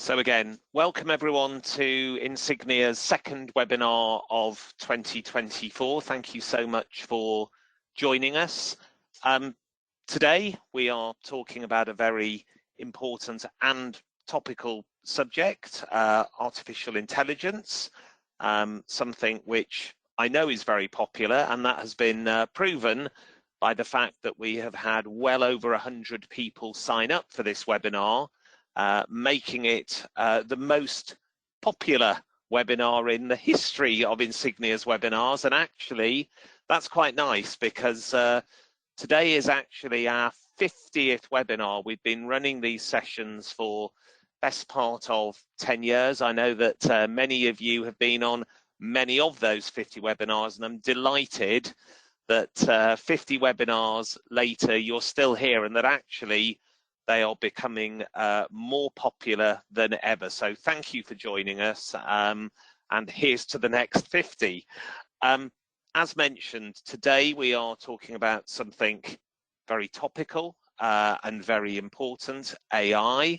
So again, welcome everyone to Insignia's second webinar of 2024. Thank you so much for joining us. Today we are talking about a very important and topical subject, artificial intelligence, something which I know is very popular, and that has been proven by the fact that we have had well over 100 people sign up for this webinar, making it the most popular webinar in the history of Insignia's webinars. And actually, that's quite nice because today is actually our 50th webinar. We've been running these sessions for best part of 10 years. I know that many of you have been on many of those 50 webinars, and I'm delighted that 50 webinars later you're still here, and that actually they are becoming more popular than ever. So thank you for joining us, and here's to the next 50. As mentioned, today we are talking about something very topical and very important, AI.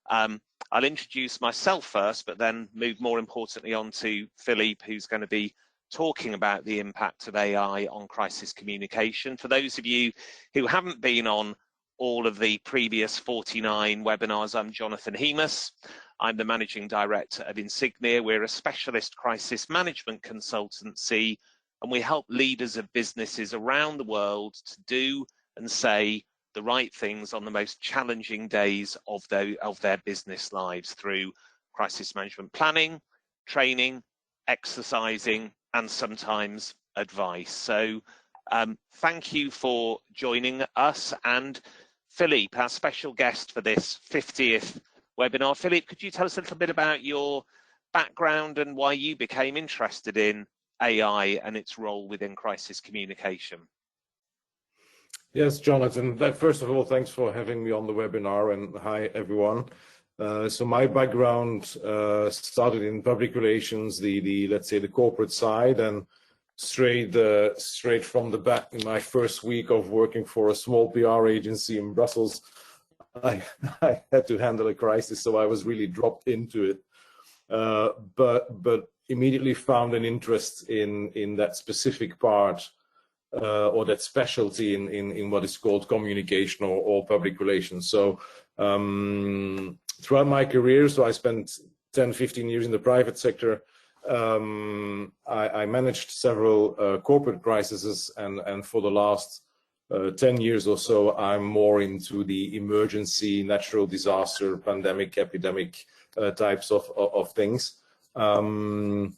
I'll introduce myself first, but then move more importantly on to Philippe, who's going to be talking about the impact of AI on crisis communication. For those of you who haven't been on all of the previous 49 webinars, I'm Jonathan Hemus. I'm the Managing Director of Insignia. We're a specialist crisis management consultancy, and we help leaders of businesses around the world to do and say the right things on the most challenging days of their business lives through crisis management planning, training, exercising, and sometimes advice. So thank you for joining us. And Philippe, our special guest for this 50th webinar. Philippe, could you tell us a little bit about your background and why you became interested in AI and its role within crisis communication? Yes, Jonathan, first of all, thanks for having me on the webinar, and hi everyone. So my background started in public relations, let's say the corporate side, and straight from the back in my first week of working for a small PR agency in Brussels, I had to handle a crisis, so I was really dropped into it. But immediately found an interest in that specific part or that specialty in what is called communication or public relations. So throughout my career, so I spent 10, 15 years in the private sector. I managed several corporate crises, and for the last 10 years or so, I'm more into the emergency, natural disaster, pandemic, epidemic types of things. Yeah,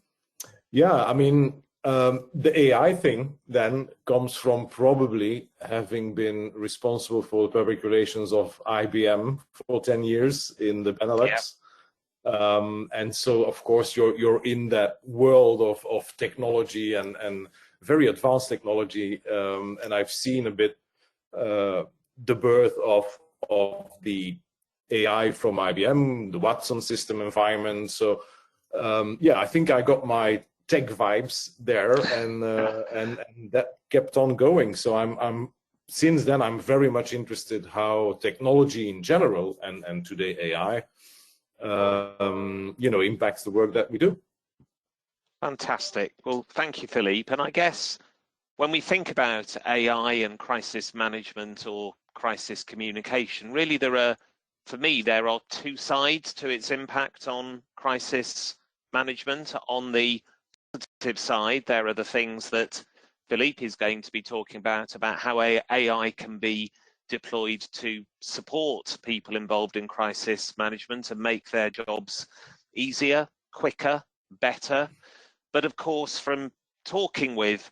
I mean, the AI thing then comes from probably having been responsible for the public relations of IBM for 10 years in the Benelux. Yeah. And so, of course, you're in that world of technology and very advanced technology. And I've seen a bit the birth of the AI from IBM, the Watson system environment. So, yeah, I think I got my tech vibes there, and that kept on going. So I'm since then I'm very much interested how technology in general and today AI impacts the work that we do. Fantastic. Well, thank you, Philippe. And I guess when we think about AI and crisis management or crisis communication, really for me there are two sides to its impact on crisis management. On the positive side, there are the things that Philippe is going to be talking about how AI can be deployed to support people involved in crisis management and make their jobs easier, quicker, better. But of course, from talking with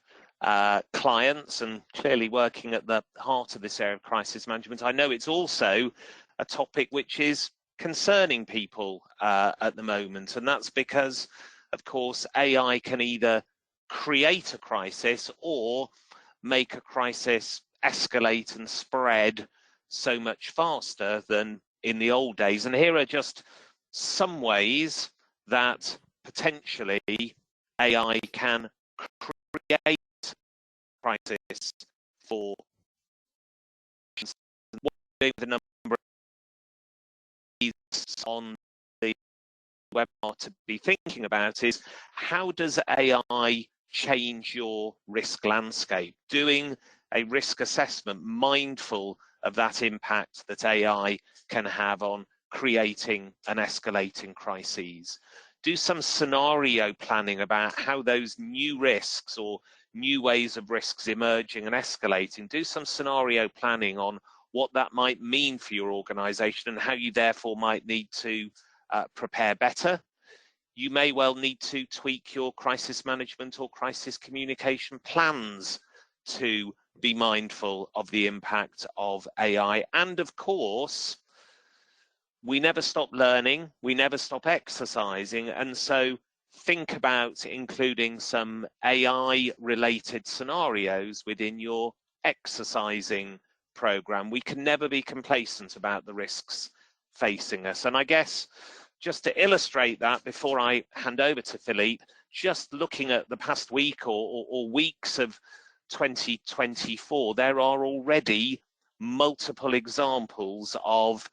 clients and clearly working at the heart of this area of crisis management, I know it's also a topic which is concerning people at the moment, and that's because of course, AI can either create a crisis or make a crisis escalate and spread so much faster than in the old days. And here are just some ways that potentially AI can create crisis for the number of on the webinar to be thinking about is, how does AI change your risk landscape? Doing a risk assessment, mindful of that impact that AI can have on creating and escalating crises. Do some scenario planning about how those new risks or new ways of risks emerging and escalating. Do some scenario planning on what that might mean for your organization and how you therefore might need to prepare better. You may well need to tweak your crisis management or crisis communication plans to be mindful of the impact of AI. And of course, we never stop learning, we never stop exercising, and so think about including some AI-related scenarios within your exercising program. We can never be complacent about the risks facing us. And I guess just to illustrate that, before I hand over to Philippe, just looking at the past week or weeks of 2024, there are already multiple examples of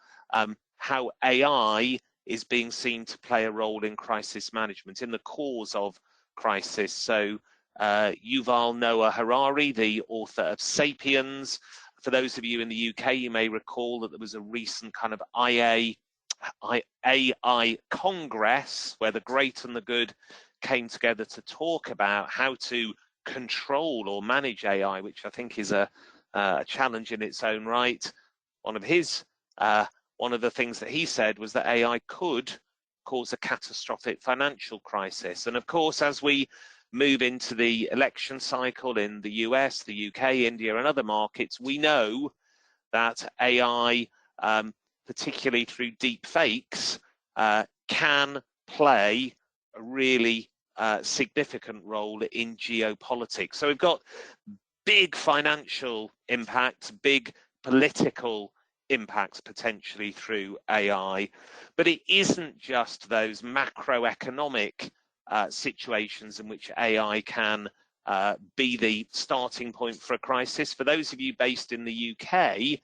how AI is being seen to play a role in crisis management, in the cause of crisis. So Yuval Noah Harari, the author of Sapiens. For those of you in the UK, you may recall that there was a recent kind of AI Congress where the great and the good came together to talk about how to control or manage AI, which I think is a challenge in its own right. One of the things that he said was that AI could cause a catastrophic financial crisis. And of course, as we move into the election cycle in the US, the UK, India, and other markets, we know that AI, particularly through deep fakes, can play a really significant role in geopolitics. So we've got big financial impacts, big political impacts potentially through AI, but it isn't just those macroeconomic situations in which AI can be the starting point for a crisis. For those of you based in the UK,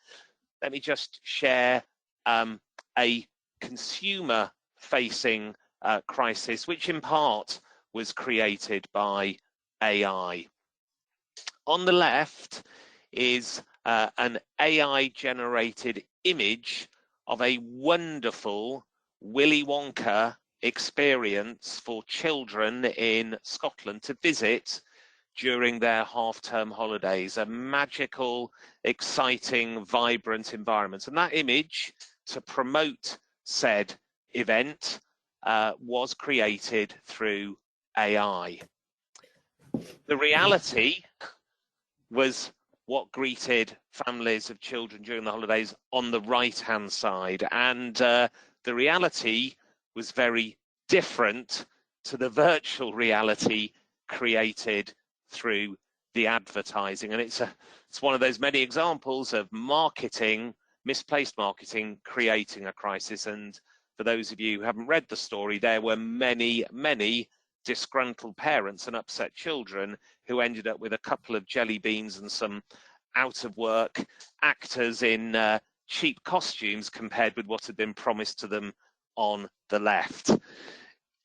let me just share a consumer-facing crisis, which in part was created by AI. On the left is an AI-generated image of a wonderful Willy Wonka experience for children in Scotland to visit during their half-term holidays, a magical, exciting, vibrant environment. And that image, to promote said event, was created through AI. The reality was what greeted families of children during the holidays on the right-hand side. And the reality was very different to the virtual reality created through the advertising. And it's one of those many examples of marketing, misplaced marketing, creating a crisis. And for those of you who haven't read the story, there were many, many disgruntled parents and upset children who ended up with a couple of jelly beans and some out-of-work actors in cheap costumes compared with what had been promised to them on the left.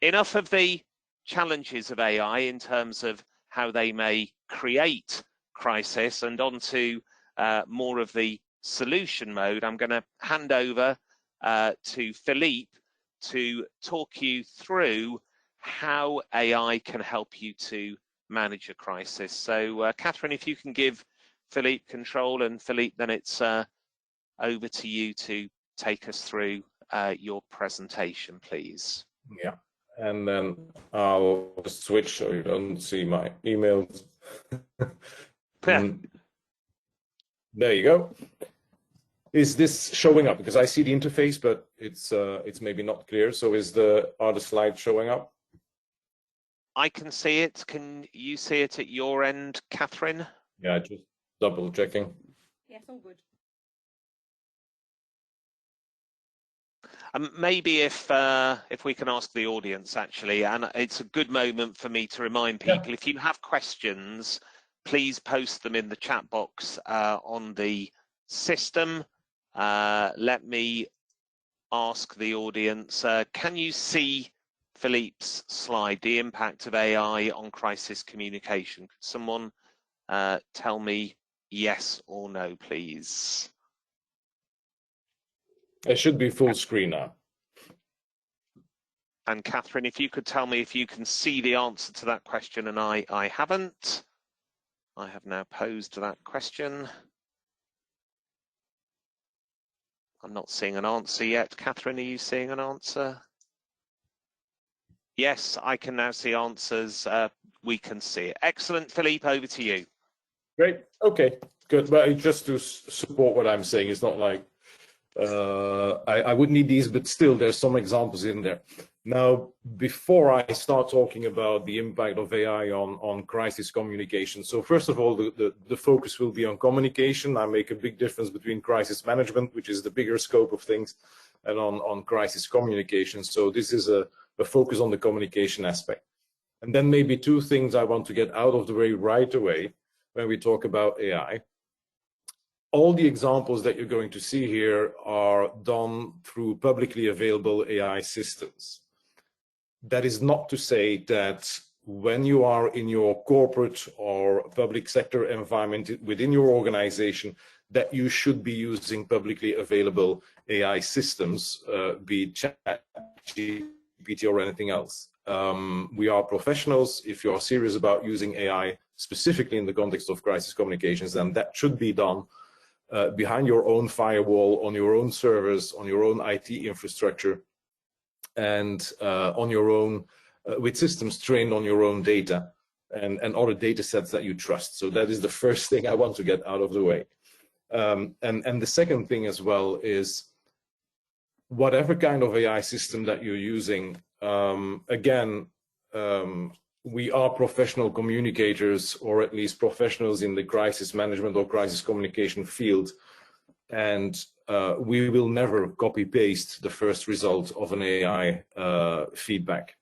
Enough of the challenges of AI in terms of how they may create crisis, and on to more of the solution mode. I'm going to hand over to Philippe to talk you through how AI can help you to manage a crisis. So Catherine, if you can give Philippe control, and Philippe, then it's over to you to take us through your presentation, please. Yeah, and then I'll switch so you don't see my emails. There you go. Is this showing up? Because I see the interface, but it's maybe not clear. So are the slides showing up? I can see it. Can you see it at your end, Catherine? Yeah, just double checking. Yes, all good. Maybe if we can ask the audience, actually, and it's a good moment for me to remind people, if you have questions, please post them in the chat box on the system. Let me ask the audience, can you see Philippe's slide, the impact of AI on crisis communication. Could someone tell me yes or no, please? It should be full screen now. And Catherine, if you could tell me if you can see the answer to that question, and I haven't. I have now posed that question. I'm not seeing an answer yet. Catherine, are you seeing an answer? Yes, I can now see answers. We can see it. Excellent. Philippe, over to you. Great. Okay, good. But just to support what I'm saying, it's not like I would need these, but still there's some examples in there. Now, before I start talking about the impact of AI on crisis communication, so first of all, the focus will be on communication. I make a big difference between crisis management, which is the bigger scope of things, and on crisis communication. So this is a focus on the communication aspect. And then maybe two things I want to get out of the way right away when we talk about AI. All the examples that you're going to see here are done through publicly available AI systems. That is not to say that when you are in your corporate or public sector environment within your organization, that you should be using publicly available AI systems, be it ChatGPT or anything else. We are professionals. If you are serious about using AI, specifically in the context of crisis communications, then that should be done behind your own firewall, on your own servers, on your own IT infrastructure, and on your own, with systems trained on your own data and other data sets that you trust. So that is the first thing I want to get out of the way. And the second thing as well is whatever kind of AI system that you're using, again, we are professional communicators, or at least professionals in the crisis management or crisis communication field, and we will never copy paste the first result of an AI feedback.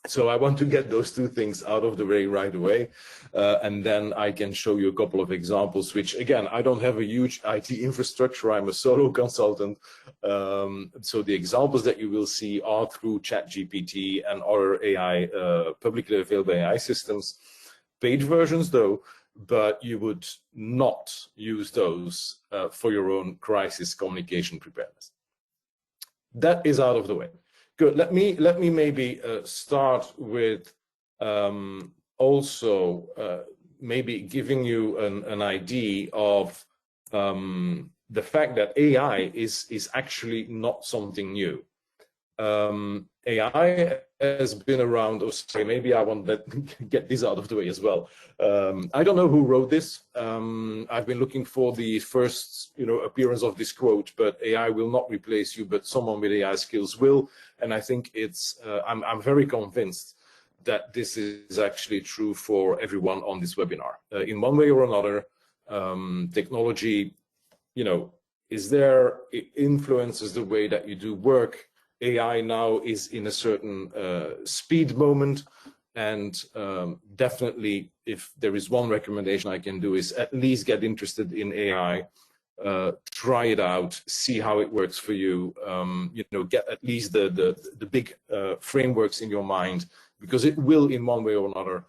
So I want to get those two things out of the way right away, and then I can show you a couple of examples, which again, I don't have a huge IT infrastructure, I'm a solo consultant, so the examples that you will see are through ChatGPT and other AI, publicly available AI systems, paid versions though, but you would not use those for your own crisis communication preparedness. That is out of the way. Good. Let me maybe start with also maybe giving you an idea of the fact that AI is actually not something new. AI has been around. Oh, sorry, maybe I want to get this out of the way as well. I don't know who wrote this. I've been looking for the first, appearance of this quote, but AI will not replace you, but someone with AI skills will. And I think it's. I'm very convinced that this is actually true for everyone on this webinar. In one way or another, technology, is there. It influences the way that you do work. AI now is in a certain speed moment, and definitely if there is one recommendation I can do is at least get interested in AI, try it out, see how it works for you, get at least the big frameworks in your mind, because it will in one way or another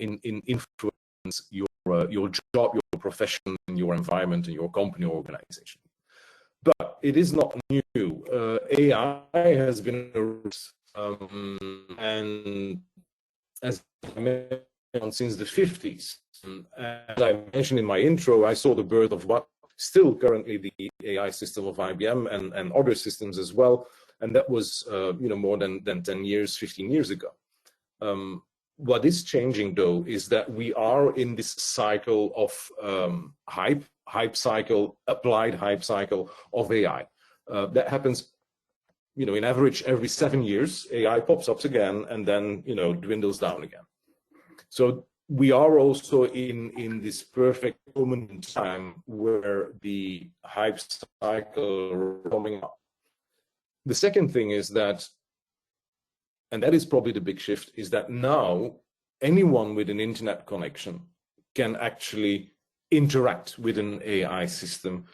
influence your job, your profession, your environment, and your company or organization. But it is not new. AI has been and as I mentioned, since the 50s. As I mentioned in my intro, I saw the birth of what still currently the AI system of IBM and other systems as well, and that was more than 10 years, 15 years ago. What is changing though is that we are in this cycle of hype cycle, applied hype cycle of AI. That happens, in average every 7 years, AI pops up again and then, dwindles down again. So we are also in this perfect moment in time where the hype cycle is coming up. The second thing is that, and that is probably the big shift, is that now anyone with an internet connection can actually interact with an AI system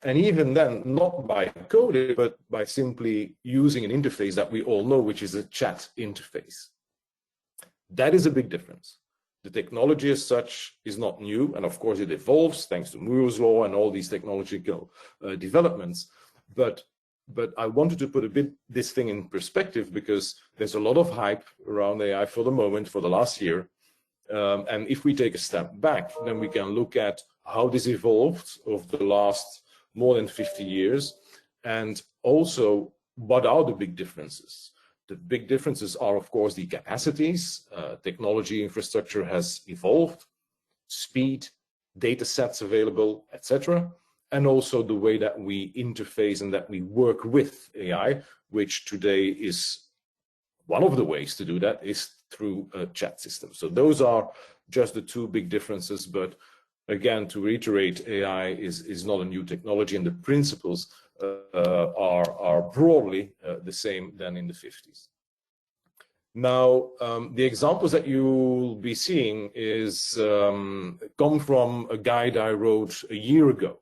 And even then, not by coding, but by simply using an interface that we all know, which is a chat interface. That is a big difference. The technology as such is not new, and of course it evolves thanks to Moore's law and all these technological developments. But I wanted to put a bit this thing in perspective, because there's a lot of hype around AI for the moment, for the last year. And if we take a step back, then we can look at how this evolved over the last more than 50 years, and also what are the big differences. The big differences are, of course, the capacities. Technology infrastructure has evolved, speed, data sets available, etc. And also the way that we interface and that we work with AI, which today is one of the ways to do that is through a chat system. So those are just the two big differences. But again, to reiterate, AI is not a new technology, and the principles are broadly the same than in the 50s. Now, the examples that you'll be seeing come from a guide I wrote a year ago.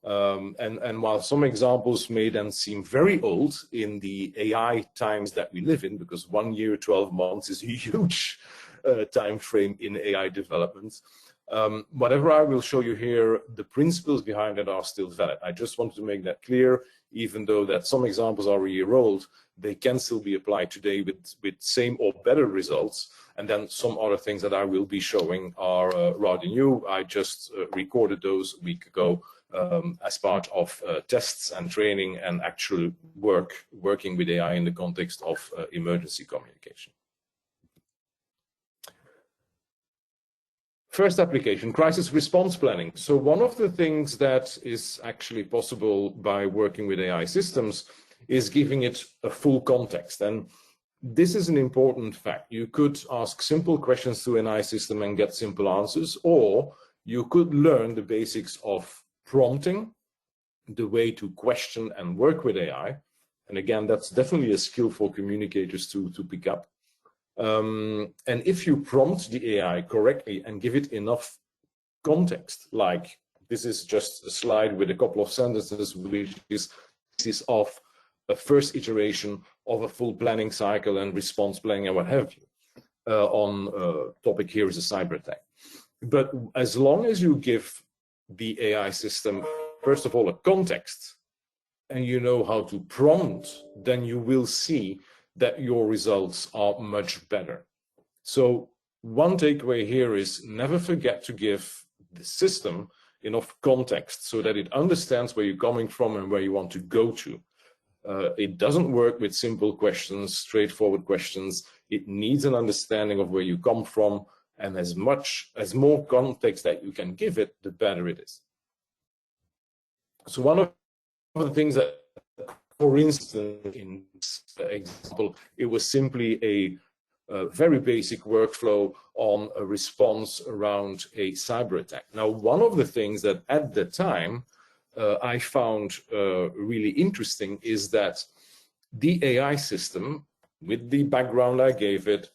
And while some examples may then seem very old in the AI times that we live in, because 1 year, 12 months is a huge time frame in AI development, whatever I will show you here, the principles behind it are still valid. I just wanted to make that clear. Even though that some examples are a year old, they can still be applied today with same or better results. And then some other things that I will be showing are rather new. I just recorded those a week ago as part of tests and training and actual working with AI in the context of emergency communication. First application, crisis response planning. So one of the things that is actually possible by working with AI systems is giving it a full context. And this is an important fact. You could ask simple questions to an AI system and get simple answers, or you could learn the basics of prompting, the way to question and work with AI. And again, that's definitely a skill for communicators to pick up. And if you prompt the AI correctly and give it enough context, like this is just a slide with a couple of sentences, which is of a first iteration of a full planning cycle and response planning and what have you. On topic here is a cyber attack. But as long as you give the AI system, first of all, a context, and you know how to prompt, then you will see that your results are much better. So one takeaway here is never forget to give the system enough context so that it understands where you're coming from and where you want to go to. It doesn't work with simple questions, straightforward questions. It needs an understanding of where you come from, and as more context that you can give it, the better it is. So one of the things that, for instance, in this example, it was simply a very basic workflow on a response around a cyber attack. Now, one of the things that at the time I found really interesting is that the AI system, with the background I gave it,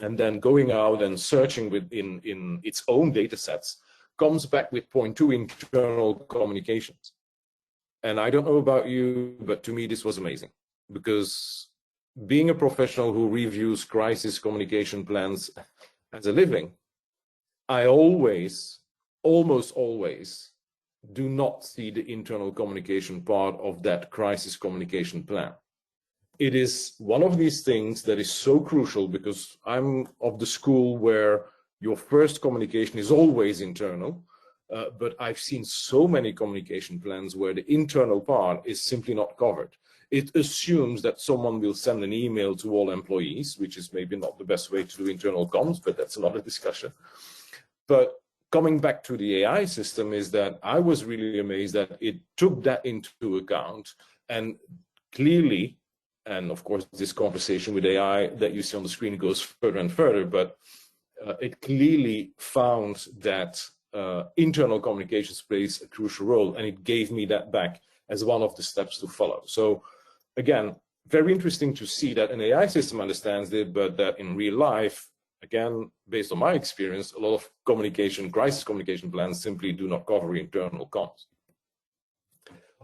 and then going out and searching in its own data sets, comes back with 0.2 internal communications. And I don't know about you, but to me, this was amazing, because being a professional who reviews crisis communication plans as a living, I almost always do not see the internal communication part of that crisis communication plan. It is one of these things that is so crucial, because I'm of the school where your first communication is always internal. But I've seen so many communication plans where the internal part is simply not covered. It assumes that someone will send an email to all employees, which is maybe not the best way to do internal comms, but that's another discussion. But coming back to the AI system is that I was really amazed that it took that into account, and clearly, and of course this conversation with AI that you see on the screen goes further and further, but it clearly found that internal communications plays a crucial role, and it gave me that back as one of the steps to follow. So again, very interesting to see that an AI system understands it, but that in real life, again, based on my experience, a lot of crisis communication plans simply do not cover internal comms.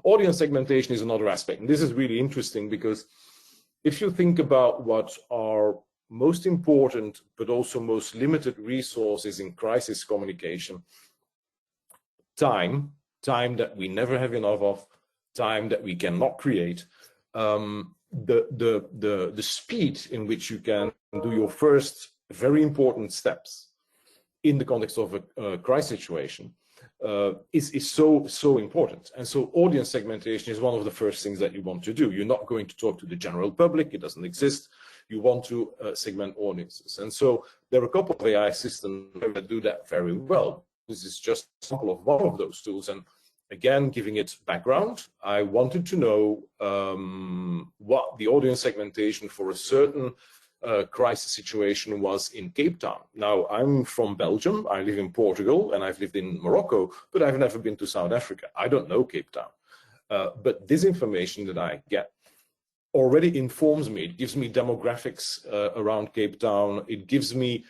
Audience segmentation is another aspect. And this is really interesting because if you think about what are most important, but also most limited resources in crisis communication, time that we never have enough of, time that we cannot create, the speed in which you can do your first very important steps in the context of a crisis situation is so important. And so audience segmentation is one of the first things that you want to do. You're not going to talk to the general public, it doesn't exist. You want to segment audiences. And so there are a couple of AI systems that do that very well. This is just a sample of one of those tools. And again, giving it background, I wanted to know what the audience segmentation for a certain crisis situation was in Cape Town. Now, I'm from Belgium, I live in Portugal, and I've lived in Morocco, but I've never been to South Africa. I don't know Cape Town. But this information that I get already informs me. It gives me demographics around Cape Town. It gives me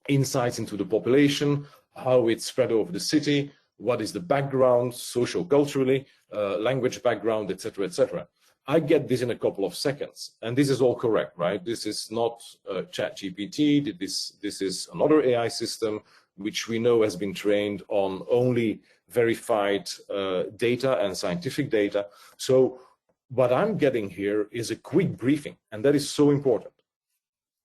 insights into the population, how it's spread over the city, what is the background, social, culturally, language background, etc., etc. I get this in a couple of seconds, and this is all correct, right? This is not ChatGPT. This is another AI system which we know has been trained on only verified data and scientific data. So what I'm getting here is a quick briefing, and that is so important.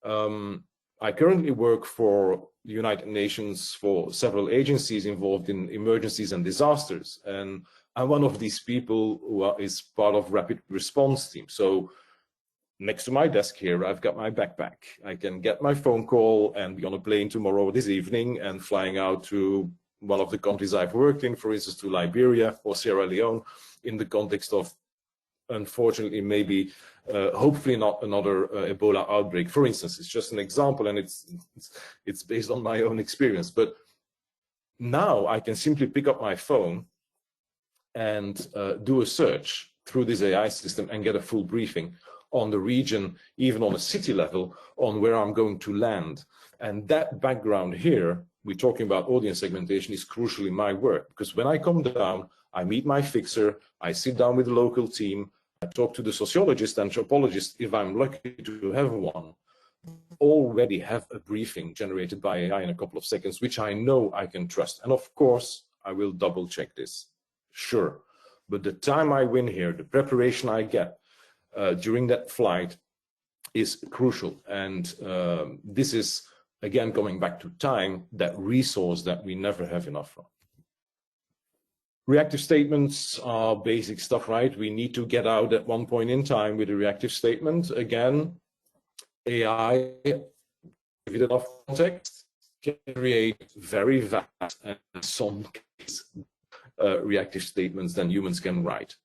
I currently work for the United Nations for several agencies involved in emergencies and disasters, and I'm one of these people who is part of rapid response team. So next to my desk here, I've got my backpack. I can get my phone call and be on a plane tomorrow, this evening, and flying out to one of the countries I've worked in, for instance, to Liberia or Sierra Leone, in the context of, unfortunately, maybe, hopefully not another Ebola outbreak. For instance, it's just an example, and it's based on my own experience. But now I can simply pick up my phone and do a search through this AI system and get a full briefing on the region, even on a city level, on where I'm going to land. And that background here, we're talking about audience segmentation, is crucial in my work, because when I come down, I meet my fixer, I sit down with the local team, I talk to the sociologist and anthropologist, if I'm lucky to have one, already have a briefing generated by AI in a couple of seconds, which I know I can trust. And of course, I will double check this. Sure, but the time I win here, the preparation I get during that flight is crucial. And this is, again, coming back to time, that resource that we never have enough of. Reactive statements are basic stuff, right? We need to get out at one point in time with a reactive statement. Again, AI, give it enough context, can create very vast and in some cases reactive statements than humans can write.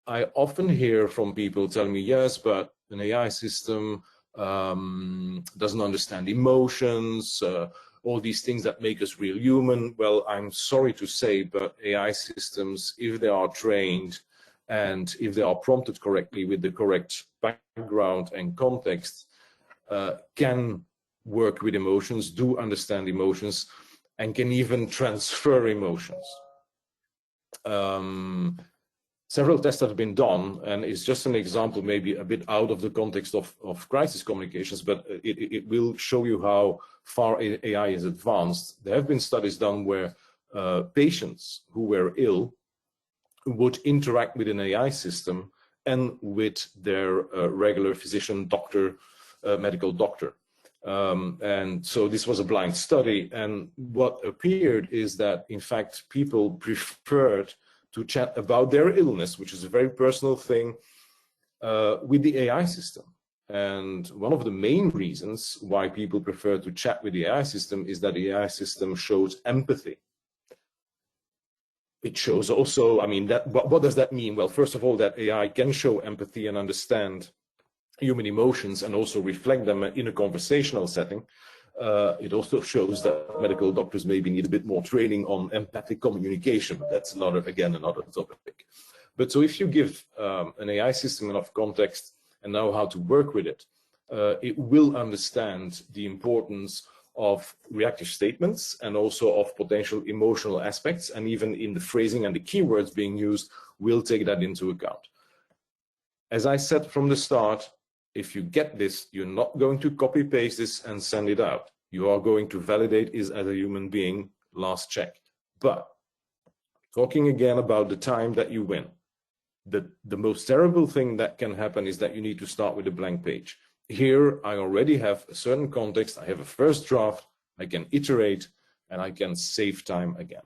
I often hear from people telling me, yes, but an AI system doesn't understand emotions, all these things that make us real human. Well, I'm sorry to say, but AI systems, if they are trained and if they are prompted correctly with the correct background and context, can work with emotions, do understand emotions, and can even transfer emotions. Several tests have been done, and it's just an example, maybe a bit out of the context of crisis communications, but it will show you how far AI is advanced. There have been studies done where patients who were ill would interact with an AI system and with their regular physician, doctor, medical doctor. And so this was a blind study, and what appeared is that, in fact, people preferred to chat about their illness, which is a very personal thing, with the AI system. And one of the main reasons why people prefer to chat with the AI system is that the AI system shows empathy. It shows also, I mean, what does that mean? Well, first of all, that AI can show empathy and understand human emotions and also reflect them in a conversational setting. It also shows that medical doctors maybe need a bit more training on empathic communication. But that's another topic. But so if you give an AI system enough context and know how to work with it, it will understand the importance of reactive statements and also of potential emotional aspects, and even in the phrasing and the keywords being used, will take that into account. As I said from the start, if you get this, you're not going to copy paste this and send it out. You are going to validate it as a human being, last check. But talking again about the time that you win, the most terrible thing that can happen is that you need to start with a blank page. Here, I already have a certain context. I have a first draft. I can iterate and I can save time again.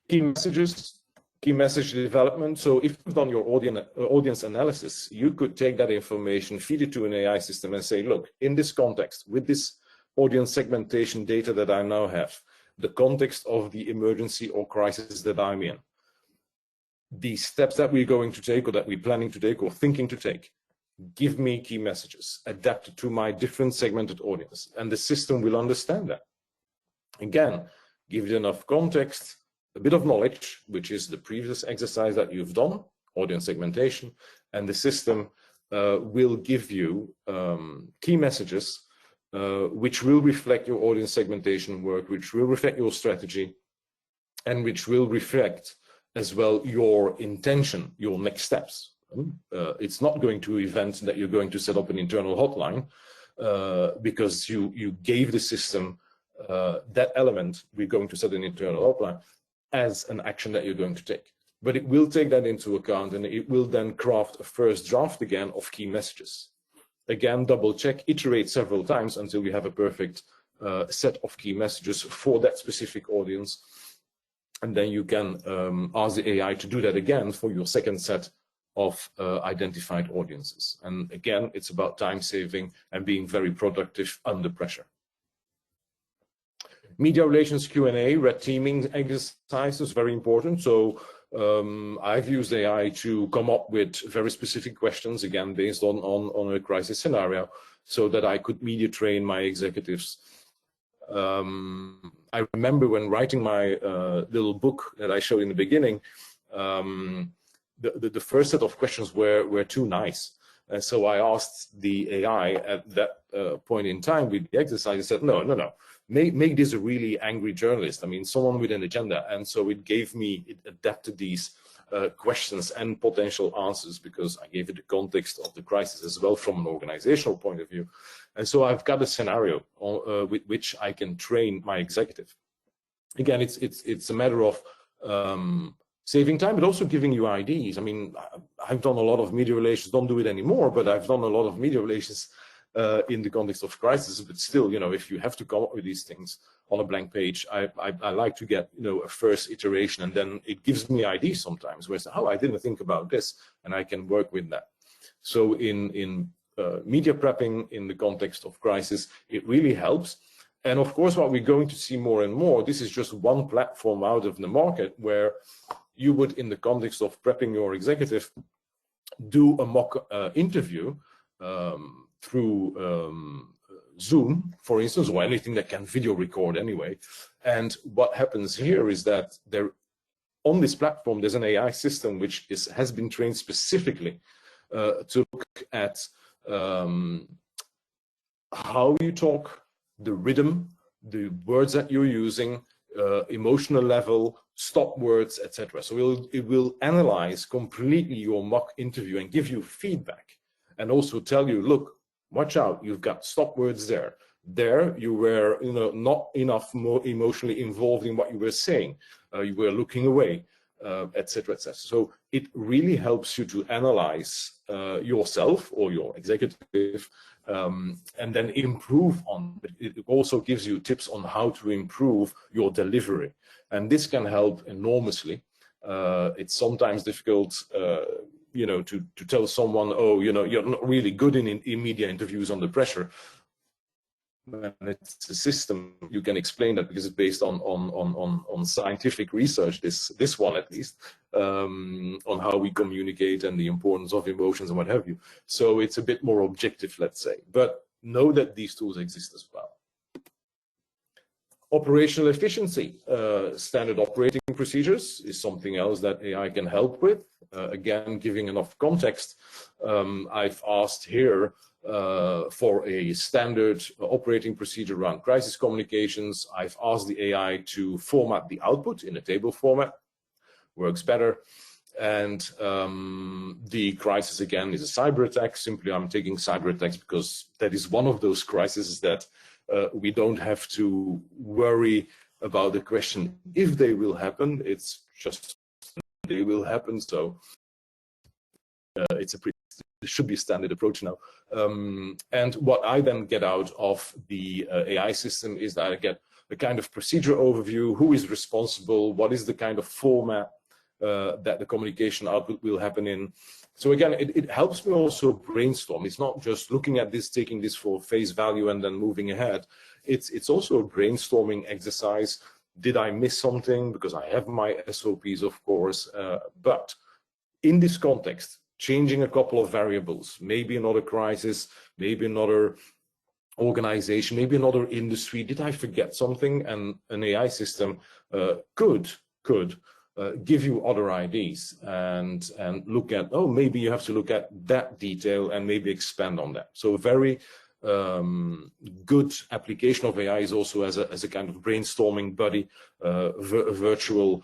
Key messages, key message development. So if you've done your audience analysis, you could take that information, feed it to an AI system and say, look, in this context, with this audience segmentation data that I now have, the context of the emergency or crisis that I'm in, the steps that we're going to take or that we're planning to take or thinking to take, give me key messages adapted to my different segmented audience. And the system will understand that. Again, give it enough context, a bit of knowledge, which is the previous exercise that you've done, audience segmentation, and the system will give you key messages which will reflect your audience segmentation work, which will reflect your strategy, and which will reflect as well your intention, your next steps. It's not going to event that you're going to set up an internal hotline because you gave the system that element, we're going to set an internal hotline, as an action that you're going to take. But it will take that into account and it will then craft a first draft again of key messages. Again, double check, iterate several times until we have a perfect set of key messages for that specific audience. And then you can ask the AI to do that again for your second set of identified audiences. And again, it's about time saving and being very productive under pressure. Media relations Q&A, red teaming exercise is very important. So I've used AI to come up with very specific questions, again, based on a crisis scenario, so that I could media train my executives. I remember when writing my little book that I showed in the beginning, the first set of questions were too nice. And so I asked the AI at that point in time with the exercise, I said, no. Make this a really angry journalist. I mean, someone with an agenda. And so it adapted these questions and potential answers because I gave it the context of the crisis as well from an organizational point of view. And so I've got a scenario with which I can train my executive. Again, it's a matter of saving time, but also giving you ideas. I mean, I've done a lot of media relations, don't do it anymore, but I've done a lot of media relations in the context of crisis. But still, if you have to come up with these things on a blank page, I like to get, a first iteration, and then it gives me ideas sometimes where I say, oh, I didn't think about this, and I can work with that. So in media prepping in the context of crisis, it really helps. And of course, what we're going to see more and more, this is just one platform out of the market where you would, in the context of prepping your executive, do a mock interview through Zoom, for instance, or anything that can video record anyway. And what happens here is that on this platform, there's an AI system which has been trained specifically to look at how you talk, the rhythm, the words that you're using, emotional level, stop words, etc. So it will analyze completely your mock interview and give you feedback, and also tell you, look, watch out, you've got stop words there. There you were, not enough more emotionally involved in what you were saying. You were looking away, etc., etc. So it really helps you to analyze yourself or your executive, and then improve on it. It also gives you tips on how to improve your delivery, and this can help enormously. It's sometimes difficult, to tell someone, oh, you're not really good in media interviews under pressure. When it's a system, you can explain that because it's based on scientific research, this one at least, on how we communicate and the importance of emotions and what have you. So it's a bit more objective, let's say. But know that these tools exist as well. Operational efficiency, standard operating procedures is something else that AI can help with. Again, giving enough context, I've asked here for a standard operating procedure around crisis communications. I've asked the AI to format the output in a table format, works better. And the crisis, again, is a cyber attack. Simply, I'm taking cyber attacks because that is one of those crises that we don't have to worry about the question if they will happen. It's just they will happen. So it should be a standard approach now. And what I then get out of the AI system is that I get a kind of procedure overview, who is responsible, what is the kind of format that the communication output will happen in. So again, it helps me also brainstorm. It's not just looking at this, taking this for face value and then moving ahead. It's also a brainstorming exercise. Did I miss something? Because I have my SOPs, of course, but in this context, changing a couple of variables, maybe another crisis, maybe another organization, maybe another industry. Did I forget something? And an AI system could give you other ideas and look at, oh, maybe you have to look at that detail and maybe expand on that. So a very good application of AI is also as a kind of brainstorming buddy, virtual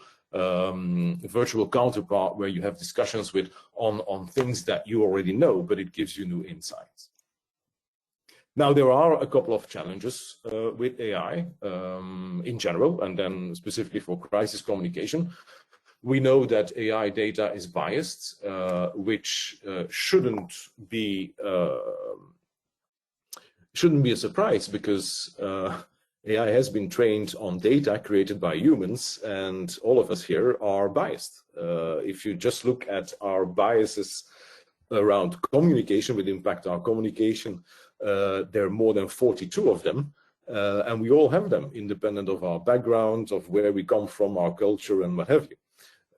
counterpart where you have discussions with on things that you already know, but it gives you new insights. Now, there are a couple of challenges with AI in general, and then specifically for crisis communication. We know that AI data is biased, which shouldn't be a surprise, because AI has been trained on data created by humans, and all of us here are biased. If you just look at our biases around communication, which impact our communication, there are more than 42 of them, and we all have them, independent of our background, of where we come from, our culture, and what have you.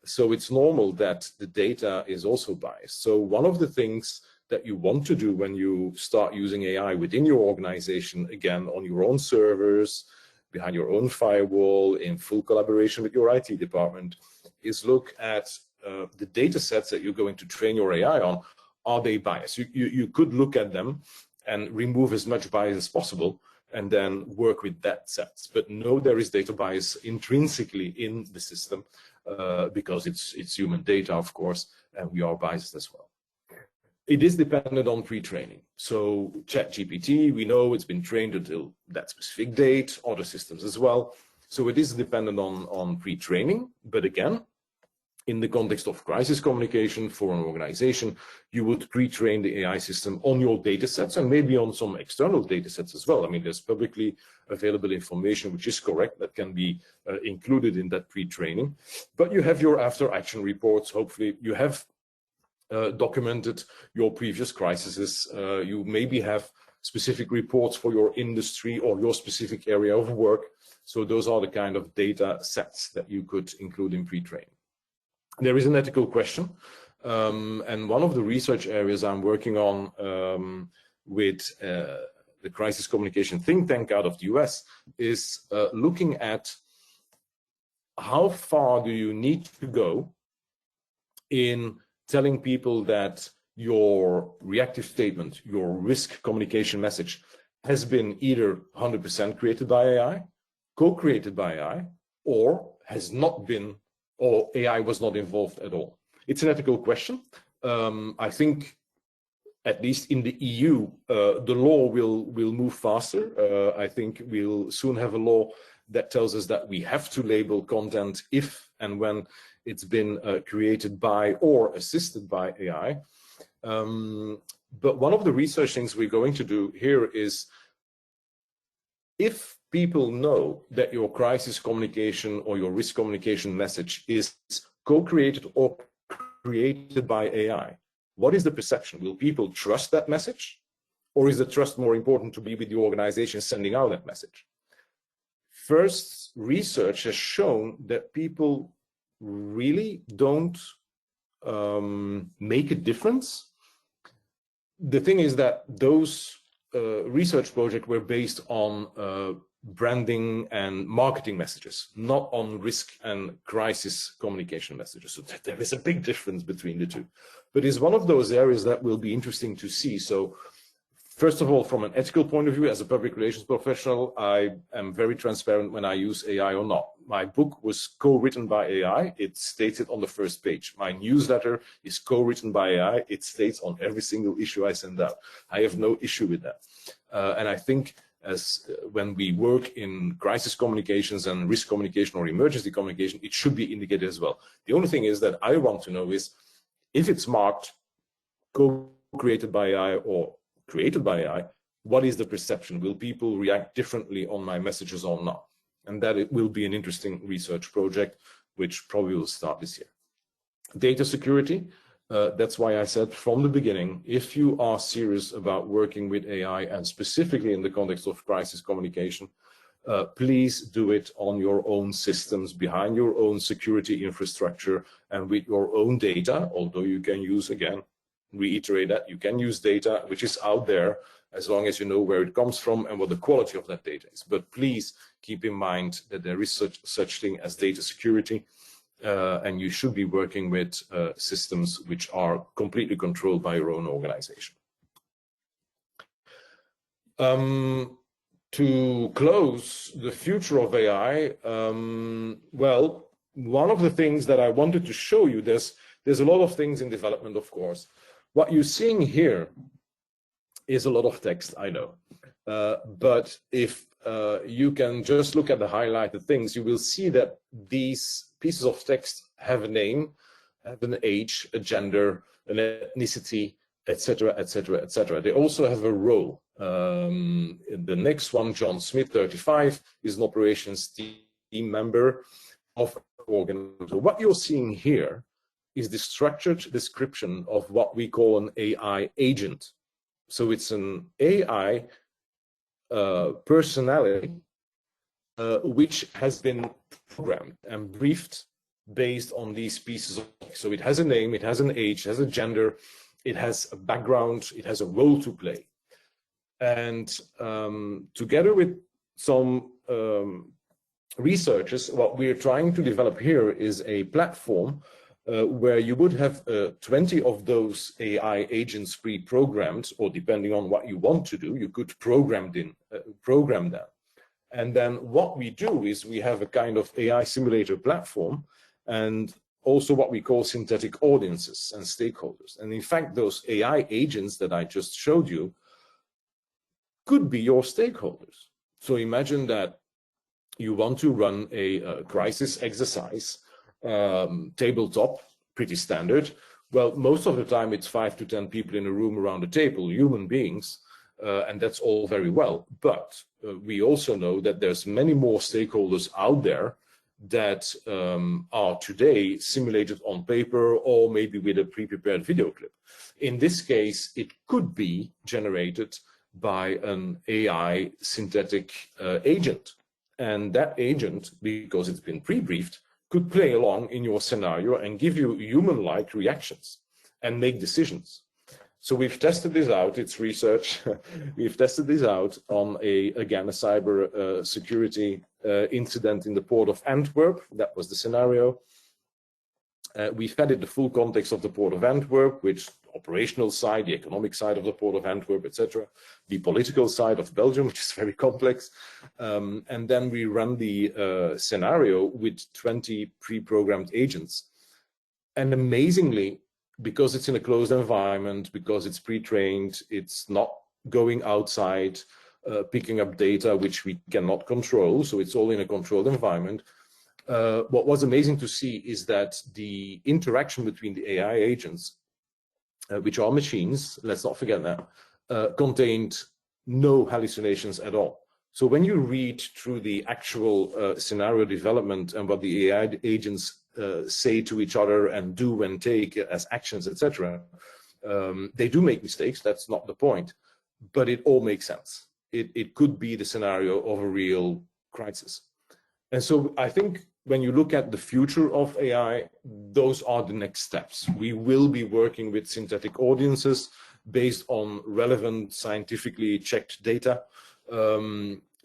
So it's normal that the data is also biased. So one of the things that you want to do when you start using AI within your organization, again, on your own servers, behind your own firewall, in full collaboration with your IT department, is look at the data sets that you're going to train your AI on. Are they biased? You could look at them and remove as much bias as possible and then work with that sets. But no, there is data bias intrinsically in the system because it's human data, of course, and we are biased as well. It is dependent on pre-training. So ChatGPT, we know it's been trained until that specific date, other systems as well. So it is dependent on pre-training, but again, in the context of crisis communication for an organization, you would pre-train the AI system on your data sets and maybe on some external data sets as well. I mean, there's publicly available information which is correct that can be included in that pre-training. But you have your after-action reports. Hopefully, you have documented your previous crises. You maybe have specific reports for your industry or your specific area of work. So those are the kind of data sets that you could include in pre-training. There is an ethical question, and one of the research areas I'm working on with the crisis communication think tank out of the US is looking at how far do you need to go in telling people that your reactive statement, your risk communication message has been either 100% created by AI, co-created by AI, or has not been, or AI was not involved at all. It's an ethical question. I think, at least in the EU, the law will move faster. I think we'll soon have a law that tells us that we have to label content if and when it's been created by or assisted by AI. But one of the research things we're going to do here is, if people know that your crisis communication or your risk communication message is co-created or created by AI, what is the perception? Will people trust that message? Or is the trust more important to be with the organization sending out that message? First, research has shown that people really don't make a difference. The thing is that those research projects were based on branding and marketing messages, not on risk and crisis communication messages. So there is a big difference between the two. But it's one of those areas that will be interesting to see. So first of all, from an ethical point of view, as a public relations professional, I am very transparent when I use AI or not. My book was co-written by AI. It states it on the first page. My newsletter is co-written by AI. It states on every single issue I send out. I have no issue with that. And I think when we work in crisis communications and risk communication or emergency communication, it should be indicated as well. The only thing is that I want to know is if it's marked co-created by AI or created by AI, what is the perception? Will people react differently on my messages or not? And that it will be an interesting research project, which probably will start this year. Data security. That's why I said from the beginning, if you are serious about working with AI and specifically in the context of crisis communication, please do it on your own systems, behind your own security infrastructure and with your own data, although you can use, again, reiterate that, you can use data which is out there as long as you know where it comes from and what the quality of that data is. But please keep in mind that there is such thing as data security. And you should be working with systems which are completely controlled by your own organization. To close, the future of AI, well, one of the things that I wanted to show you, there's a lot of things in development, of course. What you're seeing here is a lot of text, I know. But if you can just look at the highlighted things, you will see that these pieces of text have a name, have an age, a gender, an ethnicity, etc., etc., etc. They also have a role. The next one, John Smith, 35, is an operations team member of organ. So what you're seeing here is the structured description of what we call an AI agent. So it's an AI personality which has been programmed and briefed based on these pieces of text. So it has a name, it has an age, it has a gender, it has a background, it has a role to play. And together with some researchers, what we're trying to develop here is a platform where you would have 20 of those AI agents pre-programmed, or depending on what you want to do, you could program them. And then what we do is we have a kind of AI simulator platform and also what we call synthetic audiences and stakeholders. And in fact, those AI agents that I just showed you could be your stakeholders. So imagine that you want to run a crisis exercise, tabletop, pretty standard. Well, most of the time it's 5 to 10 people in a room around a table, human beings, and that's all very well. But we also know that there's many more stakeholders out there that are today simulated on paper or maybe with a pre-prepared video clip. In this case, it could be generated by an AI synthetic agent. And that agent, because it's been pre-briefed, could play along in your scenario and give you human-like reactions and make decisions. So we've tested this out, it's research. We've tested this out on again, a cyber security incident in the port of Antwerp. That was the scenario. We fed it the full context of the port of Antwerp, which operational side, the economic side of the port of Antwerp, etc., the political side of Belgium, which is very complex. And then we run the scenario with 20 pre-programmed agents. And amazingly, because it's in a closed environment, because it's pre-trained, it's not going outside, picking up data which we cannot control, so it's all in a controlled environment. What was amazing to see is that the interaction between the AI agents, which are machines, let's not forget that, contained no hallucinations at all. So when you read through the actual scenario development and what the AI agents say to each other and do and take as actions, etc., they do make mistakes, that's not the point, but it all makes sense. It could be the scenario of a real crisis. And so I think when you look at the future of AI, those are the next steps. We will be working with synthetic audiences based on relevant, scientifically checked data.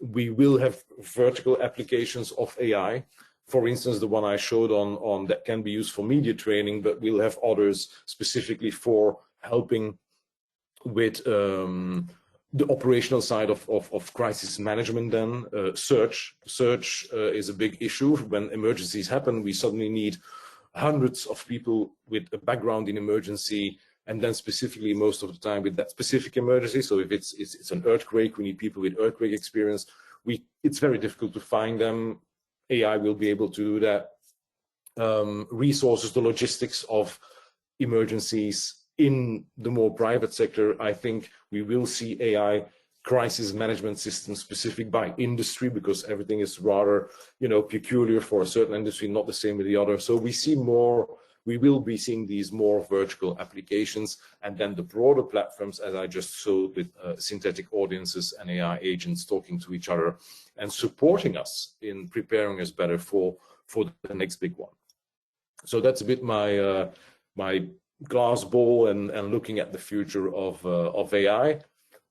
We will have vertical applications of AI. For instance, the one I showed on that can be used for media training, but we'll have others specifically for helping with the operational side of crisis management. Then search is a big issue. When emergencies happen, we suddenly need hundreds of people with a background in emergency, and then specifically most of the time with that specific emergency. So if it's an earthquake, we need people with earthquake experience. It's very difficult to find them. AI will be able to do that. Resources, the logistics of emergencies in the more private sector, I think we will see AI crisis management systems specific by industry, because everything is rather, peculiar for a certain industry, not the same with the other. So we will be seeing these more vertical applications, and then the broader platforms, as I just showed, with synthetic audiences and AI agents talking to each other and supporting us in preparing us better for the next big one. So that's a bit my glass ball and looking at the future of AI.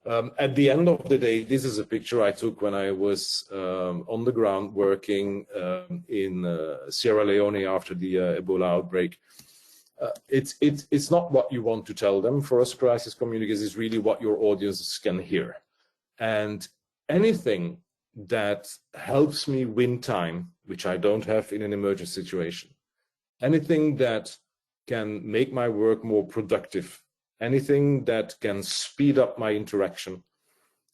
At the end of the day, this is a picture I took when I was on the ground working in Sierra Leone after the Ebola outbreak. It's not what you want to tell them. For us, crisis communicators is really what your audiences can hear. And anything that helps me win time, which I don't have in an emergency situation, anything that can make my work more productive, anything that can speed up my interaction.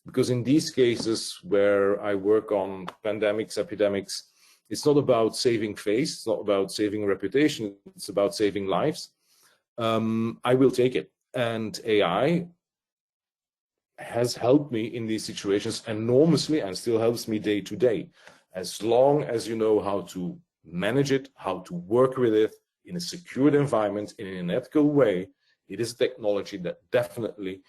Because in these cases where I work on pandemics, epidemics, it's not about saving face, it's not about saving reputation, it's about saving lives. I will take it. And AI has helped me in these situations enormously and still helps me day to day. As long as you know how to manage it, how to work with it in a secured environment, in an ethical way, it is technology that definitely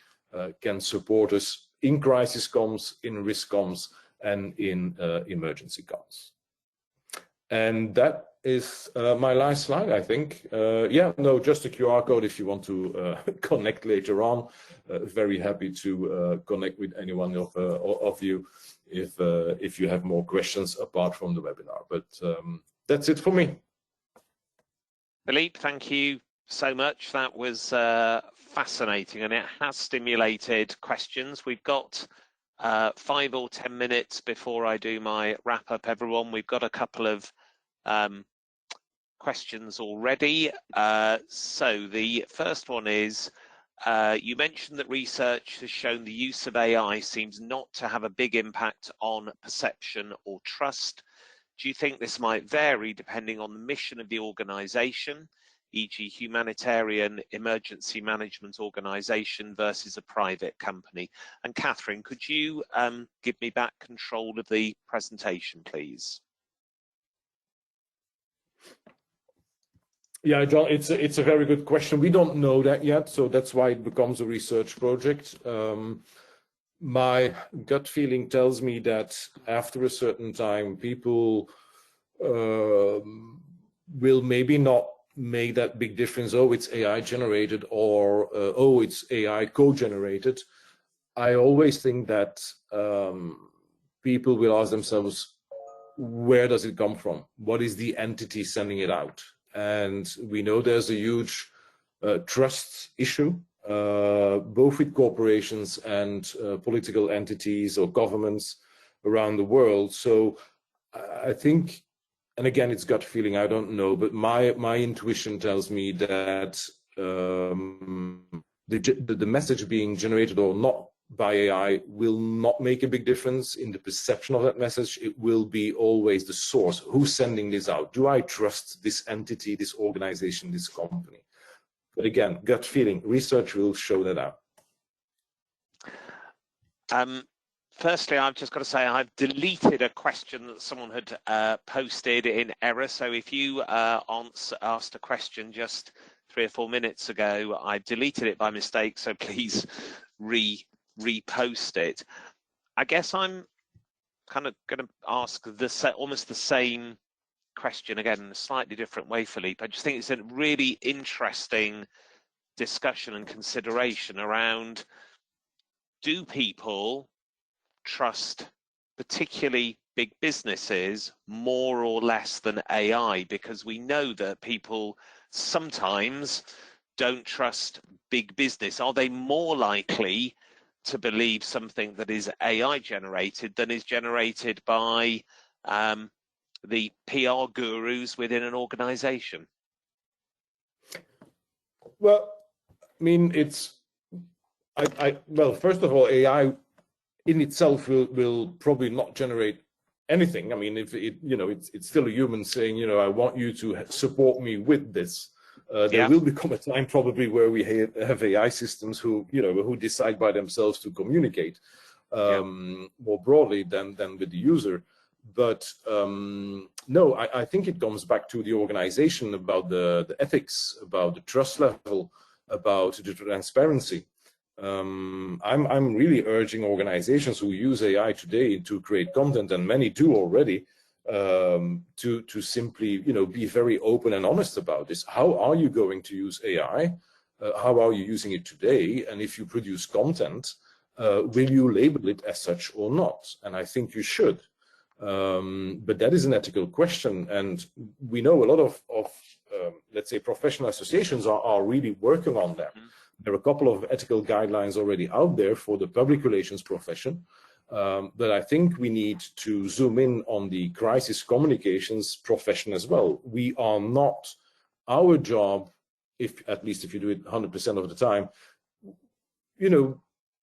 can support us in crisis comms, in risk comms, and in emergency comms. And that is my last slide, I think. Just a QR code if you want to connect later on. Very happy to connect with anyone of you if you have more questions apart from the webinar. But that's it for me. Philippe, thank you so much. That was fascinating, and it has stimulated questions. We've got 5 or 10 minutes before I do my wrap up, everyone. We've got a couple of questions already. So the first one is, you mentioned that research has shown the use of AI seems not to have a big impact on perception or trust. Do you think this might vary depending on the mission of the organization, e.g. humanitarian emergency management organization versus a private company? And Catherine, could you give me back control of the presentation, please? Yeah, John, it's a very good question. We don't know that yet, so that's why it becomes a research project. My gut feeling tells me that after a certain time, people will maybe not make that big difference. Oh, it's AI generated, or oh, it's AI co-generated. I always think that people will ask themselves, where does it come from? What is the entity sending it out? And we know there's a huge trust issue, both with corporations and political entities or governments around the world. So I think, and again, it's gut feeling, I don't know, but my intuition tells me that the message being generated or not by AI will not make a big difference in the perception of that message. It will be always the source. Who's sending this out? Do I trust this entity, this organization, this company? But again, gut feeling, research will show that out. Firstly, I've just got to say I've deleted a question that someone had posted in error. So if you asked a question just 3 or 4 minutes ago, I deleted it by mistake. So please repost it. I guess I'm kind of going to ask almost the same question again in a slightly different way, Philippe. I just think it's a really interesting discussion and consideration around, do people trust particularly big businesses, more or less than AI? Because we know that people sometimes don't trust big business. Are they more likely to believe something that is AI generated than is generated by the PR gurus within an organization? Well, I mean, well, first of all, AI in itself will probably not generate anything. I mean, if it's still a human saying, I want you to support me with this. There will become a time probably where we have AI systems who decide by themselves to communicate more broadly than with the user. But no, I think it comes back to the organization, about the ethics, about the trust level, about the transparency. I'm really urging organizations who use AI today to create content, and many do already, to simply be very open and honest about this. How are you going to use AI? How are you using it today? And if you produce content, will you label it as such or not? And I think you should. But that is an ethical question, and we know a lot of let's say professional associations are really working on that. There are a couple of ethical guidelines already out there for the public relations profession, but I think we need to zoom in on the crisis communications profession as well. We are not, our job, at least if you do it 100% of the time,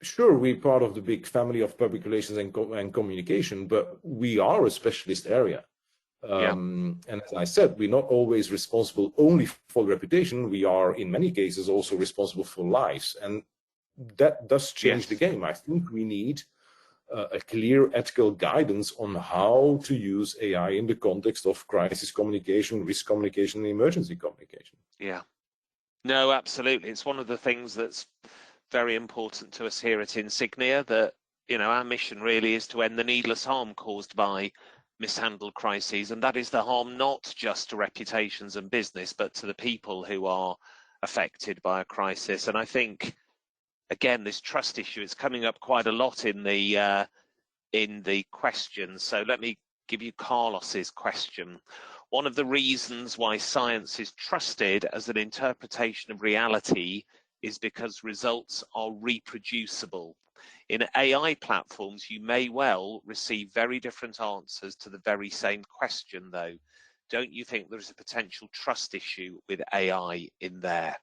sure, we're part of the big family of public relations and communication, but we are a specialist area. And as I said, we're not always responsible only for reputation. We are, in many cases, also responsible for lives. And that does change the game. I think we need a clear ethical guidance on how to use AI in the context of crisis communication, risk communication, and emergency communication. Yeah. No, absolutely. It's one of the things that's very important to us here at Insignia, that our mission really is to end the needless harm caused by mishandled crises, and that is the harm not just to reputations and business, but to the people who are affected by a crisis. And I think, again, this trust issue is coming up quite a lot in the questions. So let me give you Carlos's question. One of the reasons why science is trusted as an interpretation of reality is because results are reproducible. In AI platforms, you may well receive very different answers to the very same question, though. Don't you think there is a potential trust issue with AI in there?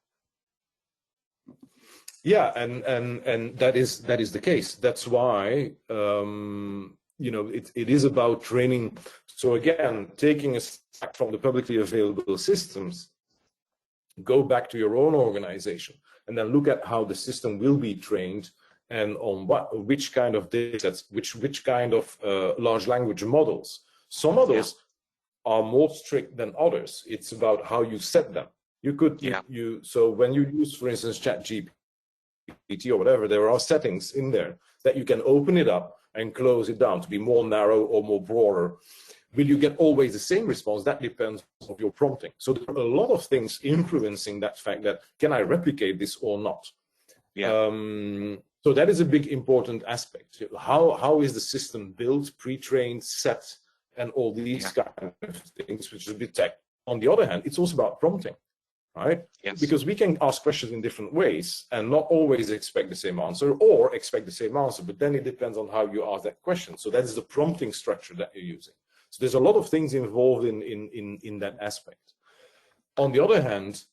Yeah, and that is the case. That's why it is about training. So again, taking a step from the publicly available systems, go back to your own organization, and then look at how the system will be trained, and on which kind of data sets, which kind of large language models. Some models are more strict than others. It's about how you set them. You could, so when you use, for instance, ChatGPT or whatever, there are settings in there that you can open it up and close it down to be more narrow or more broader. Will you get always the same response? That depends on your prompting. So there are a lot of things influencing that fact that, can I replicate this or not? So that is a big important aspect. How is the system built, pre-trained, set, and all these kind of things, which is a bit tech. On the other hand, it's also about prompting, right? Because we can ask questions in different ways and not always expect the same answer, or expect the same answer, but then it depends on how you ask that question. So that is the prompting structure that you're using. So there's a lot of things involved in that aspect. On the other hand,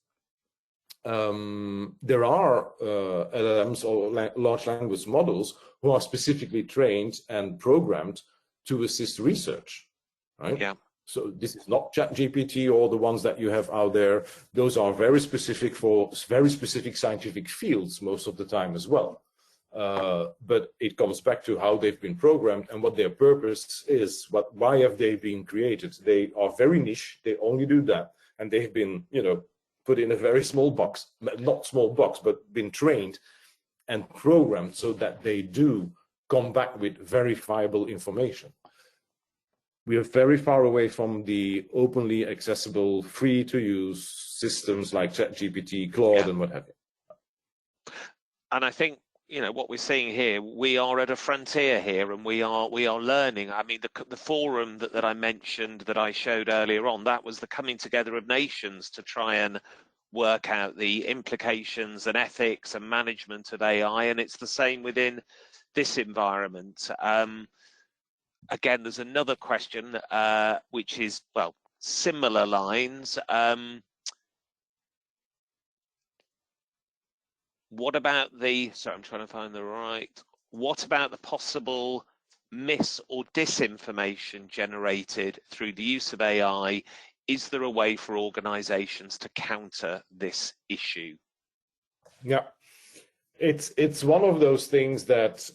there are LLMs or large language models who are specifically trained and programmed to assist research, right? Yeah. So this is not ChatGPT or the ones that you have out there. Those are very specific for very specific scientific fields most of the time as well. But it comes back to how they've been programmed and what their purpose is. Why have they been created? They are very niche. They only do that, and they've been, put in a very small box, not small box, but been trained and programmed so that they do come back with verifiable information. We are very far away from the openly accessible, free to use systems like ChatGPT, Claude, and what have you. And I think, you know, what we're seeing here, we are at a frontier here, and we are learning. I mean, the forum that I mentioned, that I showed earlier on, that was the coming together of nations to try and work out the implications and ethics and management of AI, and it's the same within this environment. Again, there's another question which is, well, similar lines. What about the, sorry, I'm trying to find the right, what about the possible mis or disinformation generated through the use of AI? Is there a way for organizations to counter this issue? Yeah, it's one of those things that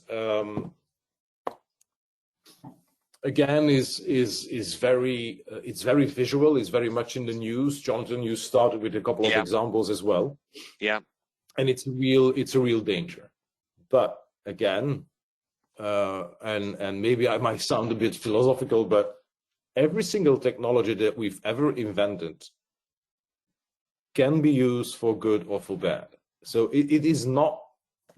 again is very it's very visual, is very much in the news. Jonathan, you started with a couple of examples as well. Yeah. And it's a real danger. But again, and maybe I might sound a bit philosophical, but every single technology that we've ever invented can be used for good or for bad. So it is not,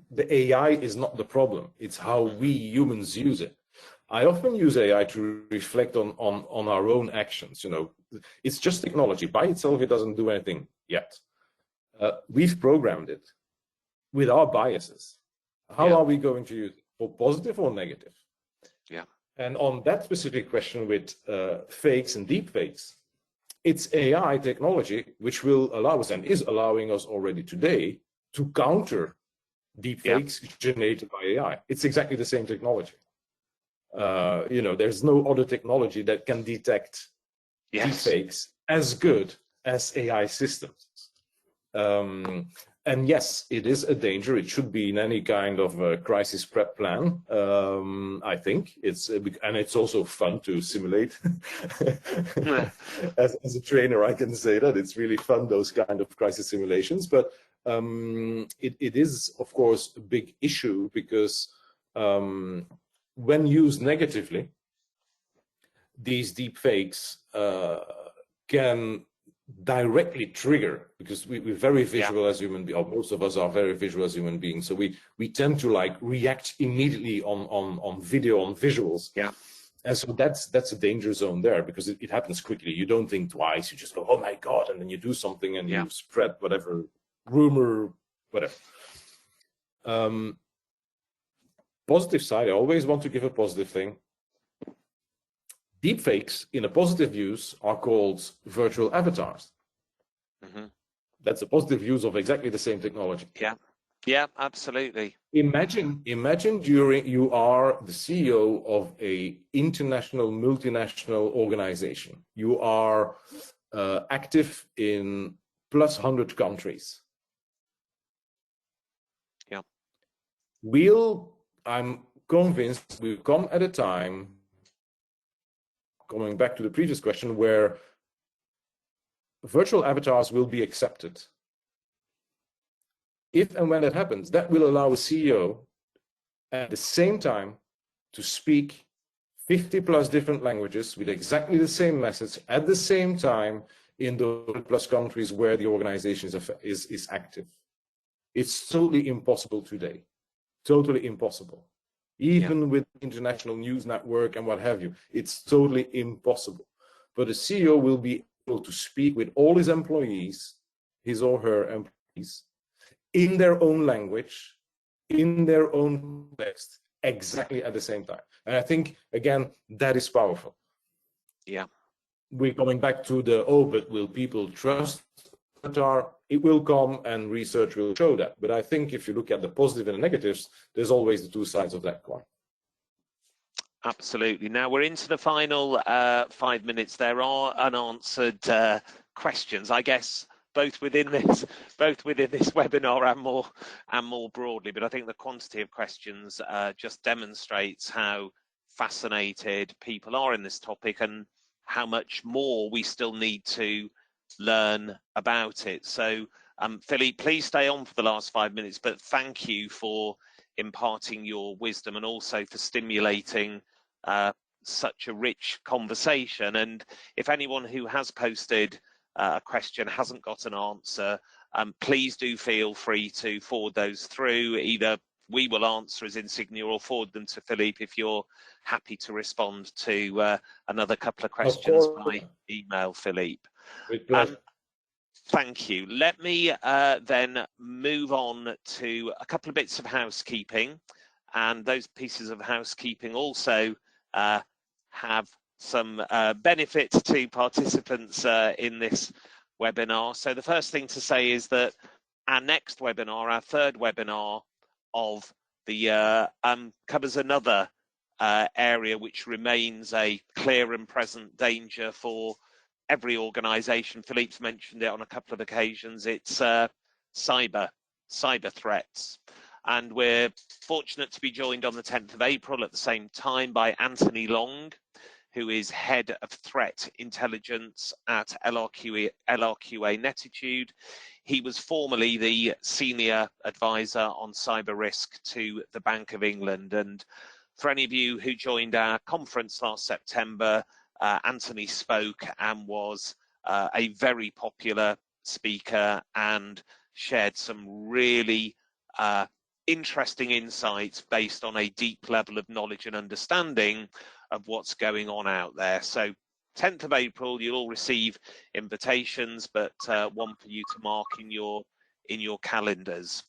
the AI is not the problem. It's how we humans use it. I often use AI to reflect on our own actions. You know, it's just technology. By itself, it doesn't do anything yet. We've programmed it with our biases. How are we going to use it, for positive or negative? Yeah. And on that specific question with fakes and deep fakes, it's AI technology which will allow us, and is allowing us already today, to counter deep fakes generated by AI. It's exactly the same technology. You know, there's no other technology that can detect deep fakes as good as AI systems. And yes, it is a danger. It should be in any kind of crisis prep plan. I think it's also fun to simulate. As a trainer, I can say that it's really fun, those kind of crisis simulations. But it is, of course, a big issue, because when used negatively, these deep fakes can directly trigger, because we're very visual as human beings, or most of us are very visual as human beings, so we tend to like react immediately on video, on visuals. And so that's a danger zone there, because it happens quickly. You don't think twice, you just go, oh my God, and then you do something and you spread whatever rumor, whatever. Positive side, I always want to give a positive thing. Deepfakes, in a positive use, are called virtual avatars. That's a positive use of exactly the same technology. Yeah, absolutely. Imagine you are the CEO of a international, multinational organization. You are active in plus 100 countries. I'm convinced we'll come at a time, coming back to the previous question, where virtual avatars will be accepted. If and when that happens, that will allow a CEO at the same time to speak 50 plus different languages with exactly the same message at the same time in the plus countries where the organization is active. It's totally impossible today. Totally impossible. Even with international news network and what have you, it's totally impossible. But a CEO will be able to speak with all his employees, his or her employees, in their own language, in their own context, exactly at the same time. And I think, again, that is powerful. We're coming back to but will people trust Avatar? It will come, and research will show that. But I think if you look at the positive and the negatives, there's always the two sides of that coin. Absolutely. Now we're into the final 5 minutes. There are unanswered questions, I guess, both within this webinar and more broadly. But I think the quantity of questions just demonstrates how fascinated people are in this topic, and how much more we still need to learn about it. So Philippe, please stay on for the last 5 minutes, but thank you for imparting your wisdom, and also for stimulating such a rich conversation. And if anyone who has posted a question hasn't got an answer, please do feel free to forward those through, either we will answer as Insignia or forward them to Philippe if you're happy to respond to another couple of questions by email, Philippe. With pleasure. Thank you. Let me then move on to a couple of bits of housekeeping, and those pieces of housekeeping also have some benefit to participants in this webinar. So the first thing to say is that our next webinar, our third webinar of the year, covers another area which remains a clear and present danger for every organisation. Philippe's mentioned it on a couple of occasions. It's cyber threats. And we're fortunate to be joined on the 10th of April at the same time by Anthony Long, who is Head of Threat Intelligence at LRQA Netitude. He was formerly the Senior Advisor on Cyber Risk to the Bank of England. And for any of you who joined our conference last September, Anthony spoke and was a very popular speaker and shared some really interesting insights based on a deep level of knowledge and understanding of what's going on out there. So 10th of April, you'll all receive invitations, but one for you to mark in your calendars.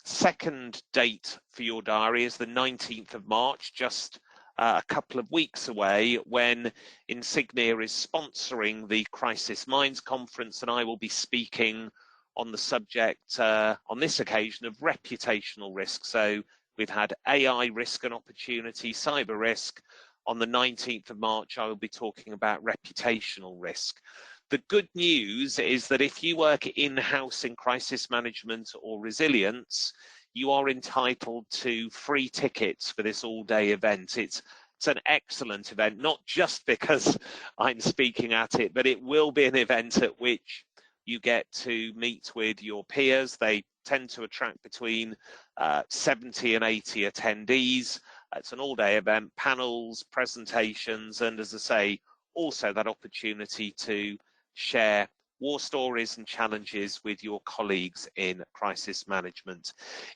Second date for your diary is the 19th of March, just a couple of weeks away, when Insignia is sponsoring the Crisis Minds Conference, and I will be speaking on the subject on this occasion of reputational risk. So we've had AI risk and opportunity, cyber risk. On the 19th of March, I will be talking about reputational risk. The good news is that if you work in-house in crisis management or resilience, you are entitled to free tickets for this all-day event. It's an excellent event, not just because I'm speaking at it, but it will be an event at which you get to meet with your peers. They tend to attract between 70 and 80 attendees. It's an all-day event, panels, presentations, and as I say, also that opportunity to share war stories and challenges with your colleagues in crisis management.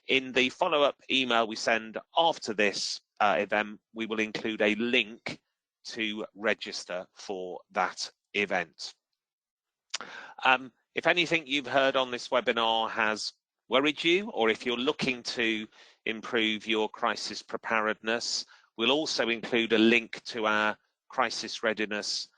In the follow-up email we send after this event, we will include a link to register for that event. If anything you've heard on this webinar has worried you, or if you're looking to improve your crisis preparedness, we'll also include a link to our crisis readiness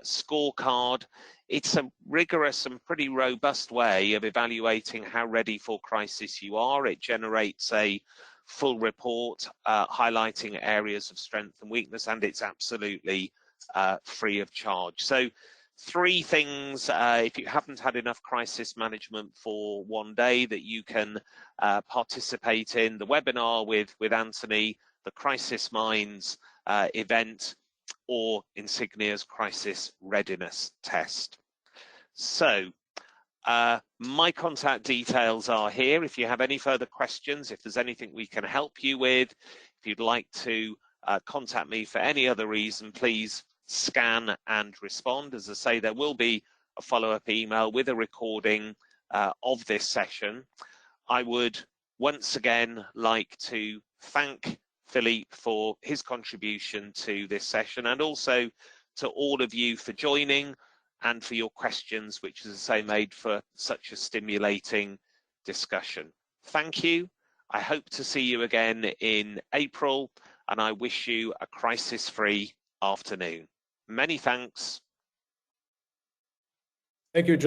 scorecard. It's a rigorous and pretty robust way of evaluating how ready for crisis you are. It generates a full report highlighting areas of strength and weakness, and it's absolutely free of charge. So 3 things, if you haven't had enough crisis management for one day, that you can participate in: the webinar with Anthony, the Crisis Minds event, or Insignia's crisis readiness test. So my contact details are here. If you have any further questions, if there's anything we can help you with, if you'd like to contact me for any other reason, please scan and respond. As I say, there will be a follow-up email with a recording of this session. I would once again like to thank Philippe for his contribution to this session, and also to all of you for joining and for your questions, which, as I say, made for such a stimulating discussion. Thank you. I hope to see you again in April, and I wish you a crisis-free afternoon. Many thanks. Thank you, John.